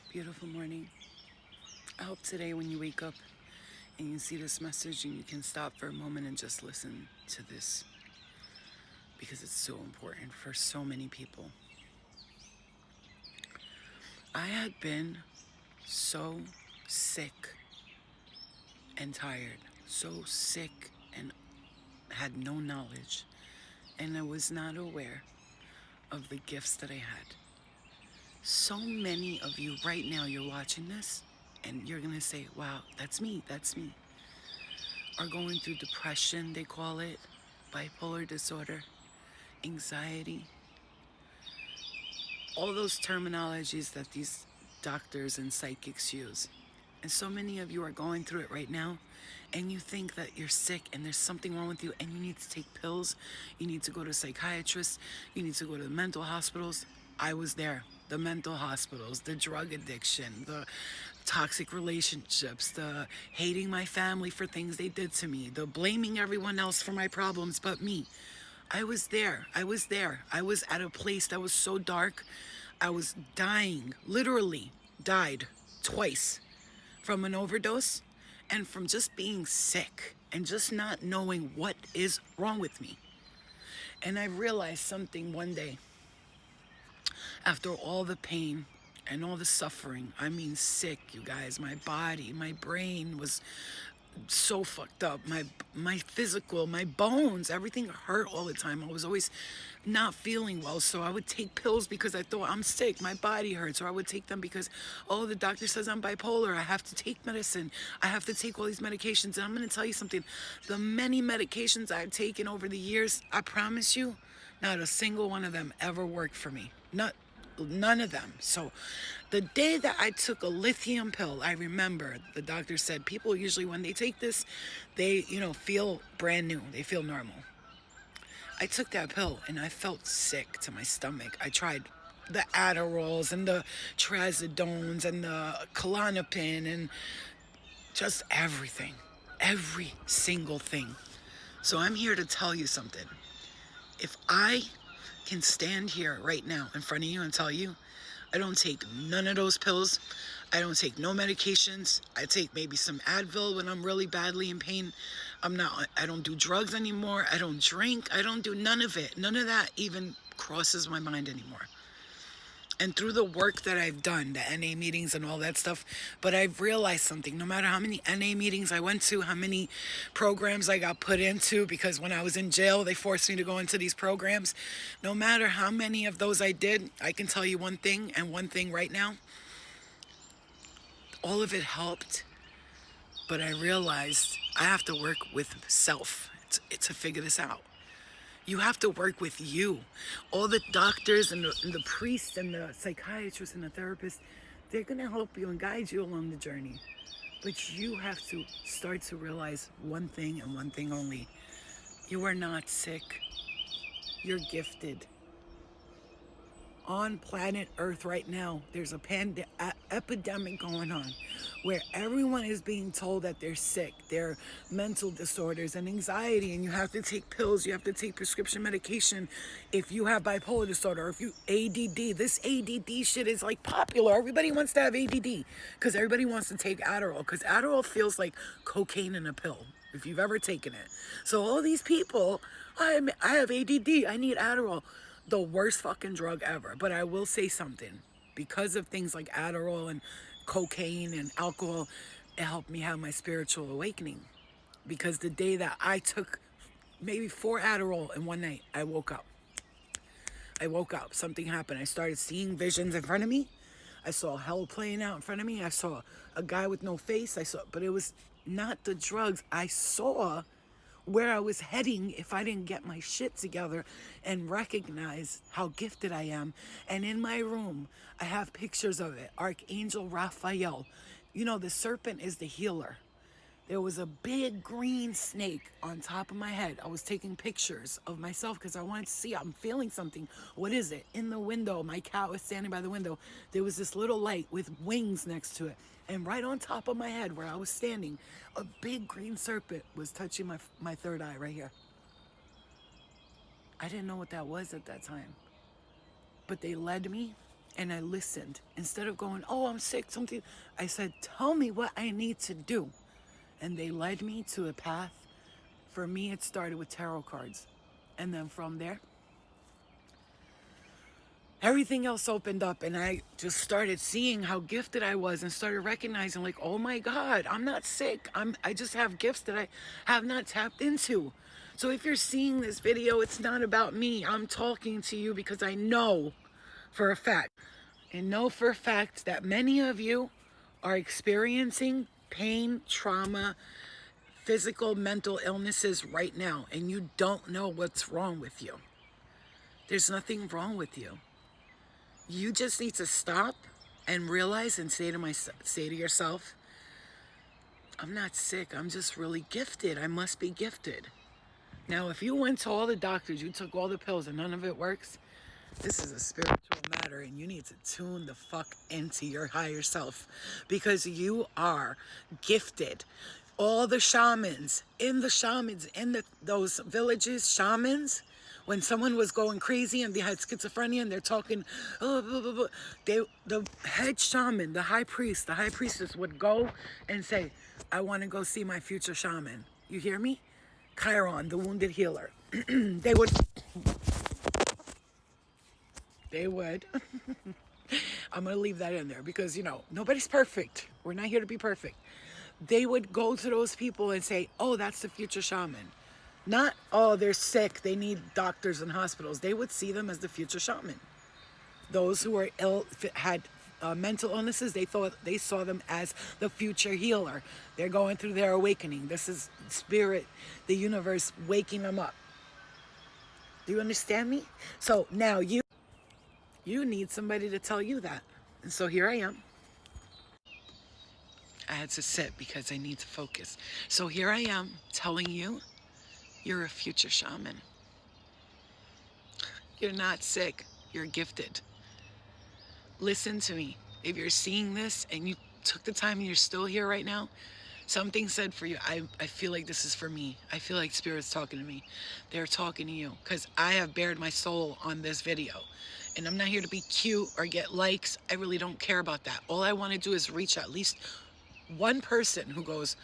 Beautiful morning. I hope today when you wake up and you see this message and you can stop for a moment and just listen to this because it's so important for so many people. I had been so sick and tired, so sick and had no knowledge, and I was not aware of the gifts that I had. So many of you right now, you're watching this and you're gonna say, wow, that's me. Are going through depression, they call it, bipolar disorder, anxiety, all those terminologies that these doctors and psychics use. And so many of you are going through it right now, and you think that you're sick and there's something wrong with you, and you need to take pills, you need to go to psychiatrists, you need to go to the mental hospitals. I was there. The mental hospitals, the drug addiction, the toxic relationships, the hating my family for things they did to me, the blaming everyone else for my problems but me. I was there. I was there. I was at a place that was so dark. I was dying, literally died twice from an overdose and from just being sick and just not knowing what is wrong with me. And I realized something one day after all the pain and all the suffering. I mean, sick, you guys. My body, my brain was so fucked up. My physical, my bones, everything hurt all the time. I was always not feeling well, so I would take pills because I thought I'm sick. My body hurts, or I would take them because the doctor says I'm bipolar. I have to take medicine. I have to take all these medications. And I'm going to tell you something. The many medications I've taken over the years, I promise you, not a single one of them ever worked for me. None of them. So the day that I took a lithium pill, I remember the doctor said people usually when they take this, they, feel brand new. They feel normal. I took that pill and I felt sick to my stomach. I tried the Adderalls and the Trazodones and the Klonopin and just everything. Every single thing. So I'm here to tell you something. If I can stand here right now in front of you and tell you I don't take none of those pills. I don't take no medications. I take maybe some Advil when I'm really badly in pain. I don't do drugs anymore. I don't drink. I don't do none of it. None of that even crosses my mind anymore. And through the work that I've done, the NA meetings and all that stuff, but I've realized something. No matter how many NA meetings I went to, how many programs I got put into, because when I was in jail, they forced me to go into these programs. No matter how many of those I did, I can tell you one thing, and one thing right now. All of it helped, but I realized I have to work with self to figure this out. You have to work with you. All the doctors and the priests and the psychiatrists and the therapists, they're going to help you and guide you along the journey. But you have to start to realize one thing and one thing only. You are not sick. You're gifted. On planet Earth right now, there's a epidemic going on where everyone is being told that they're sick, they're mental disorders and anxiety, and you have to take pills, you have to take prescription medication if you have bipolar disorder, or if you ADD. This ADD shit is like popular. Everybody wants to have ADD because everybody wants to take Adderall because Adderall feels like cocaine in a pill if you've ever taken it. So all these people, I have ADD, I need Adderall. The worst fucking drug ever. But I will say something. Because of things like Adderall and cocaine and alcohol, it helped me have my spiritual awakening. Because the day that I took maybe 4 Adderall in one night, I woke up. Something happened. I started seeing visions in front of me. I saw hell playing out in front of me. I saw a guy with no face. But it was not the drugs. I saw where I was heading if I didn't get my shit together and recognize how gifted I am. And in my room, I have pictures of it. Archangel Raphael. The serpent is the healer. There was a big green snake on top of my head. I was taking pictures of myself because I wanted to see. I'm feeling something. What is it? In the window, my cat was standing by the window. There was this little light with wings next to it. And right on top of my head where I was standing, a big green serpent was touching my third eye right here. I didn't know what that was at that time. But they led me And I listened. Instead of going, oh, I'm sick, something, I said, tell me what I need to do. And they led me to a path. For me, it started with tarot cards. And then from there, everything else opened up, and I just started seeing how gifted I was and started recognizing, like, oh my God, I'm not sick. I just have gifts that I have not tapped into. So if you're seeing this video, it's not about me. I'm talking to you because I know for a fact, and know for a fact that many of you are experiencing pain, trauma, physical, mental illnesses right now, and you don't know what's wrong with you. There's nothing wrong with you. You just need to stop and realize and say to yourself, I'm not sick. I'm just really gifted. I must be gifted. Now, if you went to all the doctors, you took all the pills and none of it works, this is a spiritual matter, and you need to tune the fuck into your higher self, because you are gifted. All the shamans in those villages, shamans, when someone was going crazy and they had schizophrenia and they're talking, oh, blah, blah, blah, the head shaman, the high priestess would go and say, I want to go see my future shaman. You hear me? Chiron, the wounded healer. They would. I'm going to leave that in there because, nobody's perfect. We're not here to be perfect. They would go to those people and say, oh, that's the future shaman. Not, oh, they're sick, they need doctors and hospitals. They would see them as the future shaman. Those who were ill, had mental illnesses, they saw them as the future healer. They're going through their awakening. This is spirit, the universe waking them up. Do you understand me? So now you need somebody to tell you that. And so here I am. I had to sit because I need to focus. So here I am telling you, you're a future shaman. You're not sick. You're gifted. Listen to me. If you're seeing this and you took the time and you're still here right now, something said for you. I feel like this is for me. I feel like Spirit's talking to me. They're talking to you because I have bared my soul on this video. And I'm not here to be cute or get likes. I really don't care about that. All I want to do is reach at least one person who goes,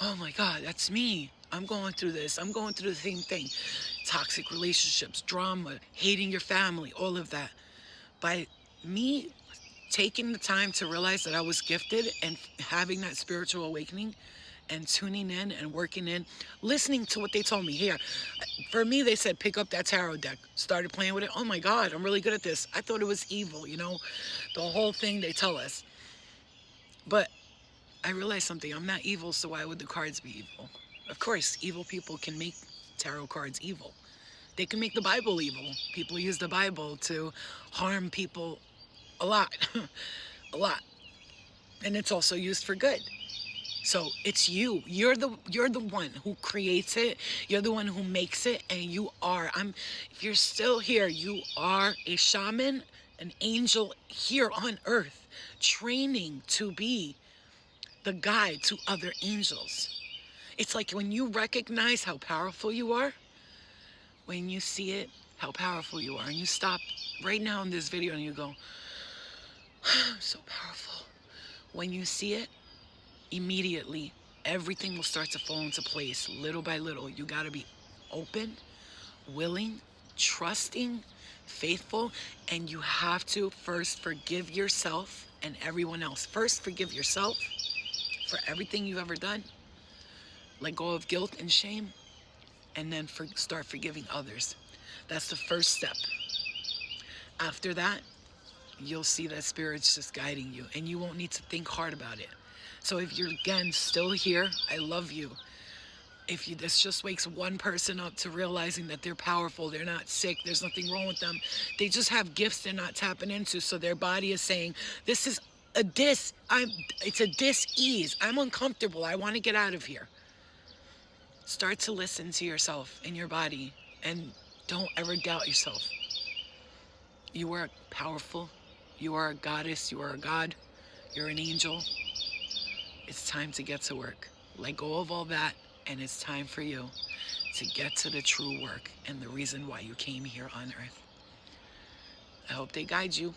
oh my God, that's me. I'm going through this. I'm going through the same thing. Toxic relationships, drama, hating your family, all of that. By me taking the time to realize that I was gifted and having that spiritual awakening and tuning in and working in, listening to what they told me. Here, for me, they said, pick up that tarot deck. Started playing with it. Oh my God, I'm really good at this. I thought it was evil, the whole thing they tell us. But I realized something. I'm not evil, so why would the cards be evil? Of course, evil people can make tarot cards evil. They can make the Bible evil. People use the Bible to harm people a lot. A lot. And it's also used for good. So it's you. You're the one who creates it. You're the one who makes it. And if you're still here, you are a shaman, an angel here on earth, training to be the guide to other angels. It's like when you recognize how powerful you are, when you see it, how powerful you are, and you stop right now in this video and you go, I'm so powerful. When you see it, immediately, everything will start to fall into place little by little. You got to be open, willing, trusting, faithful, and you have to first forgive yourself and everyone else. First, forgive yourself for everything you've ever done. Let go of guilt and shame, and then start forgiving others. That's the first step. After that, you'll see that Spirit's just guiding you, and you won't need to think hard about it. So if you're, again, still here, I love you. This just wakes one person up to realizing that they're powerful, they're not sick, there's nothing wrong with them. They just have gifts they're not tapping into, so their body is saying, it's a dis-ease. I'm uncomfortable. I want to get out of here. Start to listen to yourself and your body, and don't ever doubt yourself. You are powerful. You are a goddess. You are a god. You're an angel. It's time to get to work. Let go of all that, and it's time for you to get to the true work and the reason why you came here on earth. I hope they guide you.